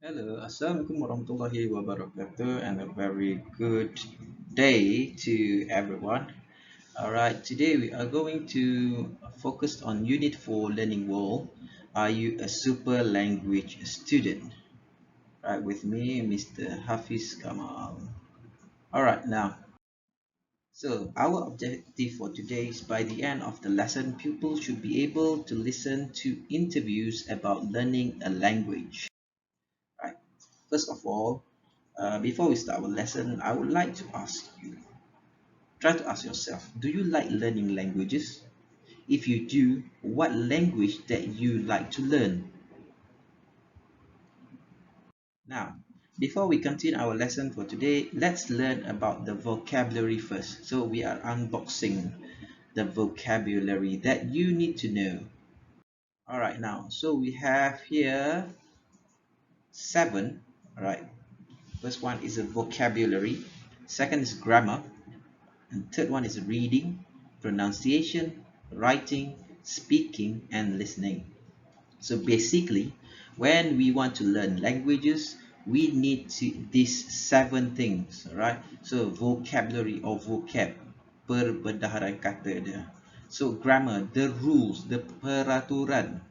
Hello, Assalamualaikum warahmatullahi wabarakatuh, and a very good day to everyone. Alright, today we are going to focus on Unit 4 Learning World. Are you a super language student? Right, with me, Mr. Hafiz Kamal. Alright, now, so our objective for today is by the end of the lesson, pupils should be able to listen to interviews about learning a language. Right, first of all, before we start our lesson, I would like to ask you, try to ask yourself, do you like learning languages? If you do, what language that you like to learn? Now, before we continue our lesson for today, let's learn about the vocabulary first. So we are unboxing the vocabulary that you need to know. All right, now, so we have here seven. All right, first one is a vocabulary. Second is grammar. And third one is reading, pronunciation, writing, speaking, and listening. So basically, when we want to learn languages, we need these seven things, right? So vocabulary or vocab, perbendaharaan kata dia. So grammar, the rules, the peraturan.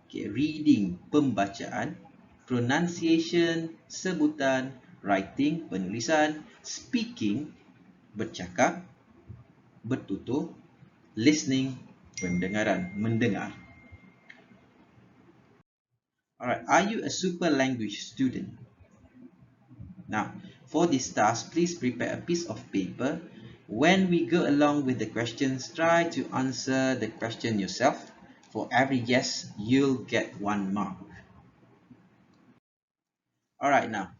Okay, reading, pembacaan, pronunciation, sebutan, writing, penulisan, speaking, bercakap, bertutur, listening, pendengaran, mendengar. Alright, are you a super language student? Now, for this task, please prepare a piece of paper. When we go along with the questions, try to answer the question yourself. For every yes, you'll get 1 mark. Alright, now,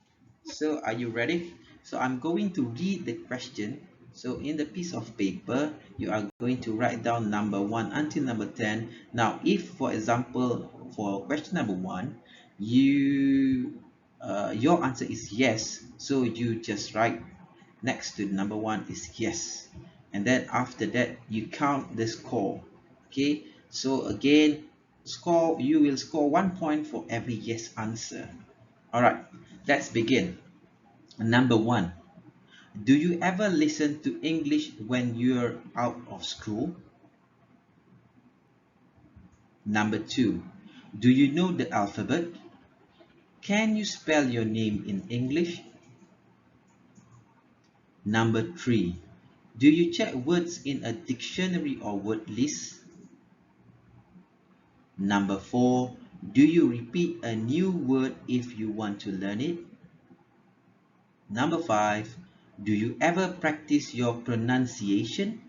so are you ready? So I'm going to read the question. So in the piece of paper, you are going to write down number 1 until number 10. Now, if, for example, for question number 1, your answer is yes, so you just write next to number 1 is yes. And then after that, you count the score. Okay, so again, you will score 1 point for every yes answer. Alright, let's begin. Number 1. Do you ever listen to English when you're out of school? Number 2. Do you know the alphabet? Can you spell your name in English? Number 3. Do you check words in a dictionary or word list? Number 4. Do you repeat a new word if you want to learn it? Number 5. Do you ever practice your pronunciation?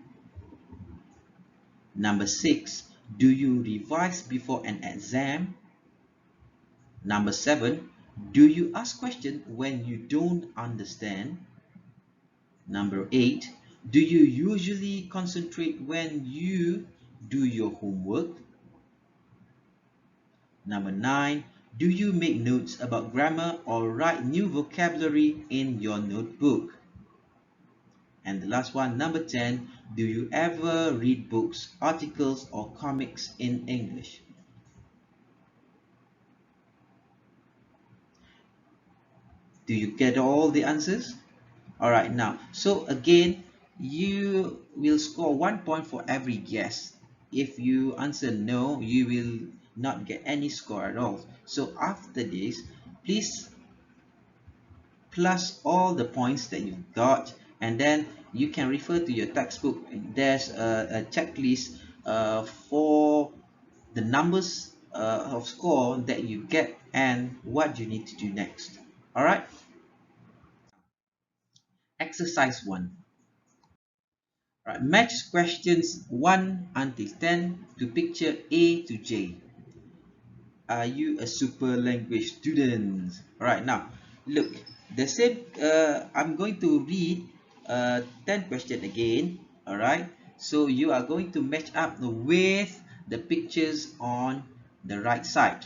Number 6. Do you revise before an exam? Number 7. Do you ask questions when you don't understand? Number 8. Do you usually concentrate when you do your homework? Number 9. Do you make notes about grammar or write new vocabulary in your notebook? And the last one, number 10. Do you ever read books, articles, or comics in English? Do you get all the answers? Alright, now, so again, you will score 1 point for every yes. If you answer no, you will not get any score at all. So after this, please plus all the points that you've got, and then you can refer to your textbook. There's a checklist for the numbers of score that you get and what you need to do next. Alright, exercise 1. Right, match questions 1 until 10 to picture A to J. Are you a super language student? Alright, now look, the same. I'm going to read 10 question again. Alright, so you are going to match up with the pictures on the right side.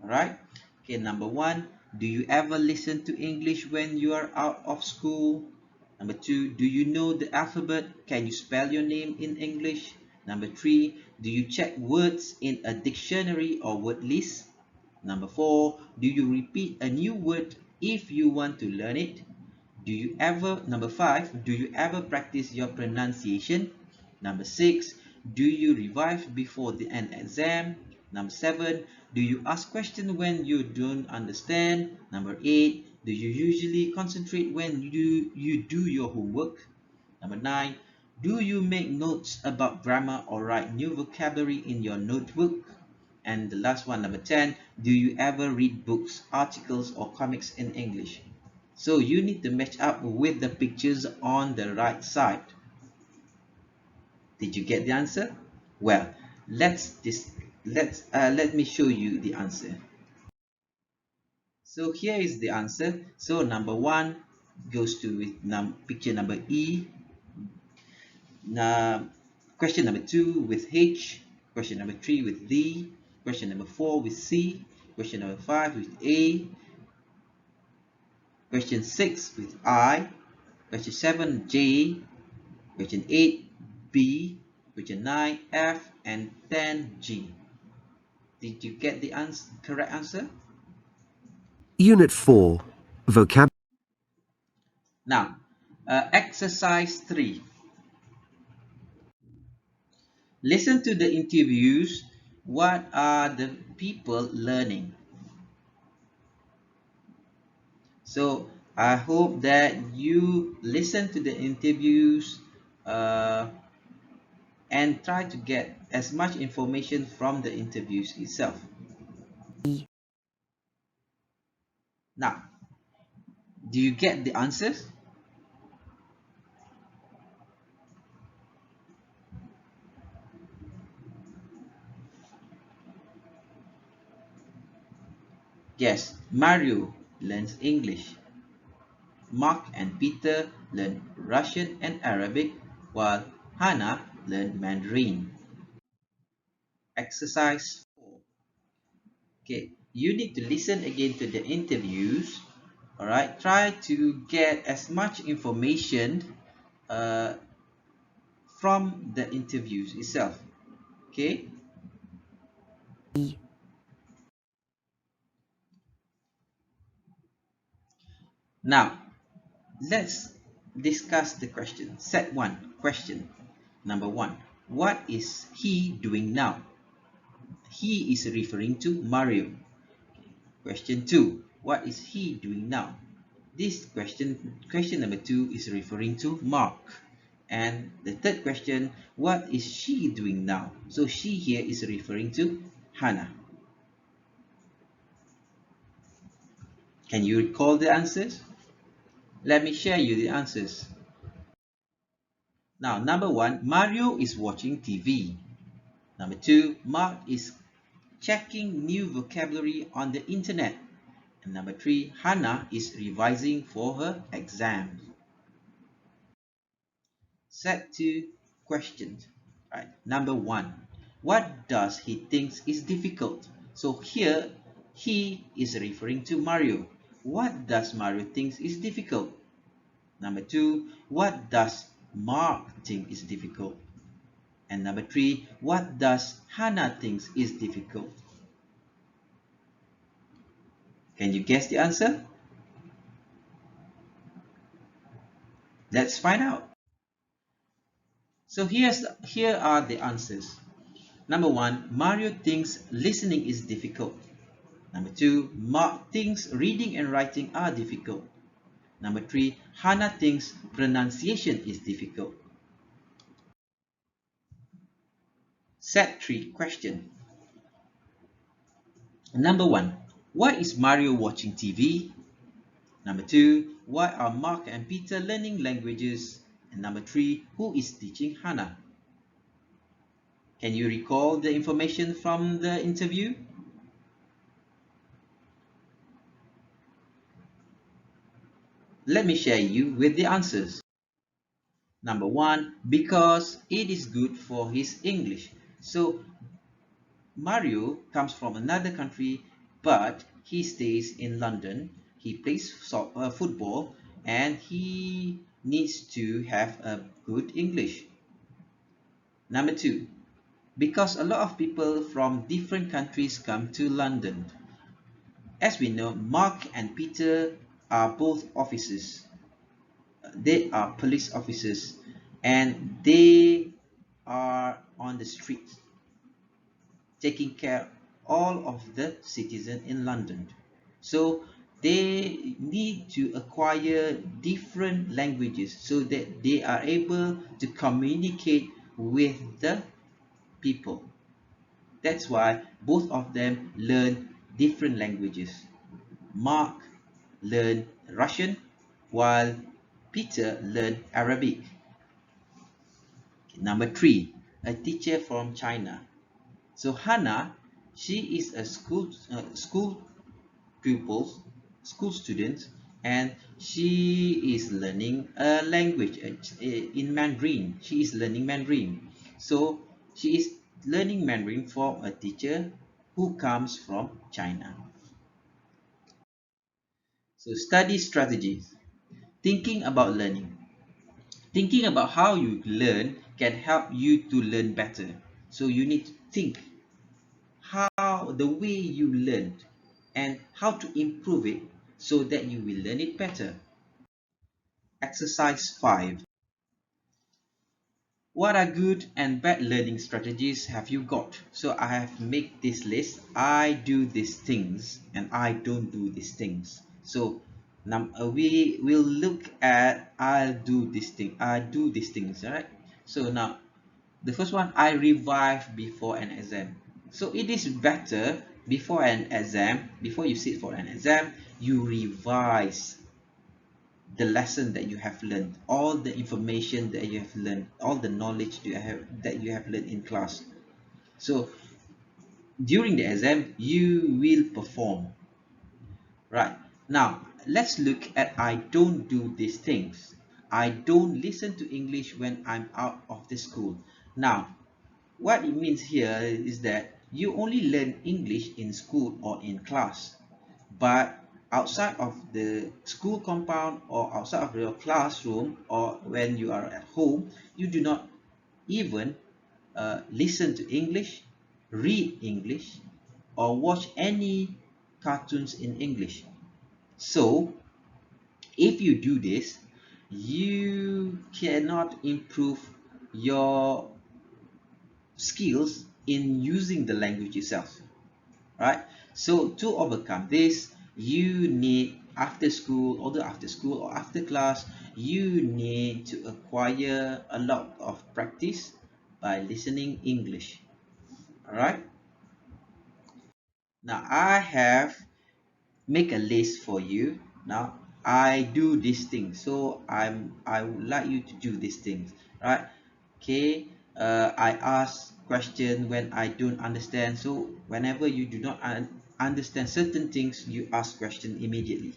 Alright, okay. Number 1, do you ever listen to English when you are out of school? Number 2, do you know the alphabet? Can you spell your name in English? Number 3, do you check words in a dictionary or word list? Number 4, do you repeat a new word if you want to learn it? Number 5, do you ever practice your pronunciation? Number 6, do you revise before an exam? Number 7, do you ask questions when you don't understand? Number 8, do you usually concentrate when you do your homework? Number 9, do you make notes about grammar or write new vocabulary in your notebook? And the last one, number 10, do you ever read books, articles, or comics in English? So you need to match up with the pictures on the right side. Did you get the answer? Well, let me show you the answer. So here is the answer. So number 1 goes to with picture number E. Now, question number 2 with H. Question number 3 with D. Question number 4 with C. Question number 5 with A. Question 6 with I. Question 7 J. Question 8 B. Question 9 F, and 10 G. Did you get the correct answer? Unit 4. Vocab. Now, exercise 3. Listen to the interviews. What are the people learning? So I hope that you listen to the interviews and try to get as much information from the interviews itself. Now, do you get the answers? Yes, Mario learns English. Mark and Peter learn Russian and Arabic, while Hannah learned Mandarin. Exercise 4. Okay, you need to listen again to the interviews. All right, try to get as much information uh, from the interviews itself. Okay, now let's discuss the question. Set 1 question. Number 1, what is he doing now? He is referring to Mario. Question 2, what is he doing now? This question number 2 is referring to Mark. And the third question, what is she doing now? So she here is referring to Hannah. Can you recall the answers? Let me share you the answers. Now, number 1, Mario is watching TV. Number 2, Mark is checking new vocabulary on the internet. And number 3, Hannah is revising for her exam. Set 2 questions. Right. Number 1, what does he thinks is difficult? So here, he is referring to Mario. What does Mario thinks is difficult? Number 2, what does Mark think is difficult? And number 3, what does Hannah thinks is difficult? Can you guess the answer? Let's find out. So here are the answers. Number 1, Mario thinks listening is difficult. Number 2, Mark thinks reading and writing are difficult. Number 3, Hannah thinks pronunciation is difficult. Set 3 question. Number 1, why is Mario watching TV? Number 2, why are Mark and Peter learning languages? And number 3, who is teaching Hannah? Can you recall the information from the interview? Let me share you with the answers. Number 1, because it is good for his English. So Mario comes from another country, but he stays in London. He plays football, and he needs to have a good English. Number 2, because a lot of people from different countries come to London. as we know, Mark and Peter are both officers. They are police officers, and they are on the street taking care all of the citizens in London. So they need to acquire different languages so that they are able to communicate with the people. That's why both of them learn different languages. Mark learned Russian while Peter learned Arabic. Number three, a teacher from China. So Hannah, she is a school pupil, school student, and she is learning a language in Mandarin. She is learning Mandarin. So she is learning Mandarin from a teacher who comes from China. So study strategies. Thinking about learning. Thinking about how you learn can help you to learn better. So you need to think how the way you learned and how to improve it so that you will learn it better. Exercise 5. What are good and bad learning strategies have you got? So I have made this list. I do these things and I don't do these things. So we will look at I do these things, all right? So now the first one, I revise before an exam. So it is better before an exam, before you sit for an exam, you revise the lesson that you have learned, all the information that you have learned, all the knowledge that you have learned in class. So during the exam, you will perform. Right. Now, let's look at I don't do these things. I don't listen to English when I'm out of the school. Now, what it means here is that you only learn English in school or in class, but outside of the school compound or outside of your classroom or when you are at home, you do not even listen to English, read English, or watch any cartoons in English. So, if you do this, you cannot improve your skills in using the language itself, right? So to overcome this, you need after school, although after school or after class, you need to acquire a lot of practice by listening English. All right. Now I have make a list for you. Now I do these things, so I would like you to do these things, right? Okay. I ask question when I don't understand. So whenever you do not understand certain things, you ask question immediately.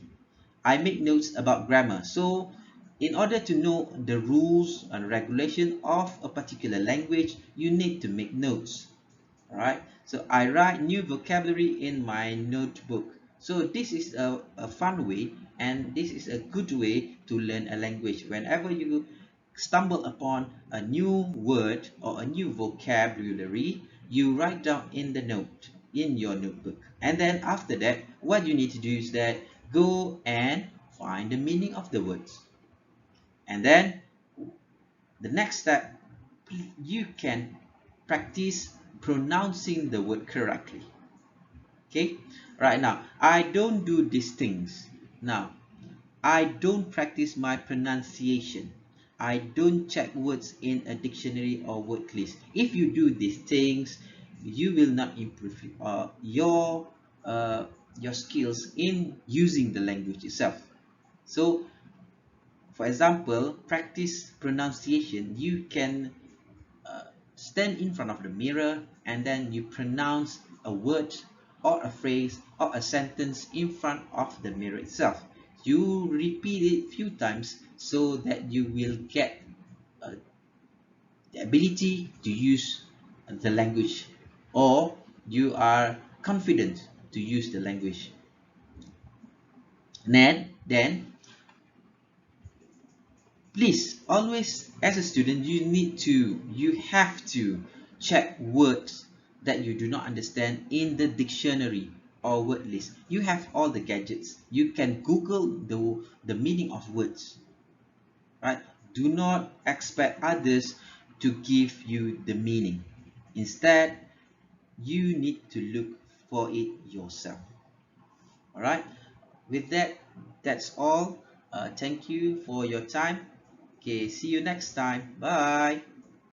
I make notes about grammar. So in order to know the rules and regulation of a particular language, you need to make notes. Alright, so I write new vocabulary in my notebook. So this is a fun way, and this is a good way to learn a language. Whenever you stumble upon a new word or a new vocabulary, you write down in the note in your notebook. And then after that, what you need to do is that go and find the meaning of the words. And then the next step, you can practice pronouncing the word correctly. Okay, right now, I don't do these things. Now, I don't practice my pronunciation. I don't check words in a dictionary or word list. If you do these things, you will not improve uh, your skills in using the language itself. So, for example, practice pronunciation. You can stand in front of the mirror and then you pronounce a word or a phrase or a sentence in front of the mirror itself. You repeat it few times so that you will get uh, the ability to use the language, or you are confident to use the language. Then please always, as a student, you have to check words that you do not understand in the dictionary or word list. You have all the gadgets. You can Google the meaning of words, right? Do not expect others to give you the meaning. Instead, you need to look for it yourself. All right. With that, that's all. Thank you for your time. Okay, see you next time. Bye.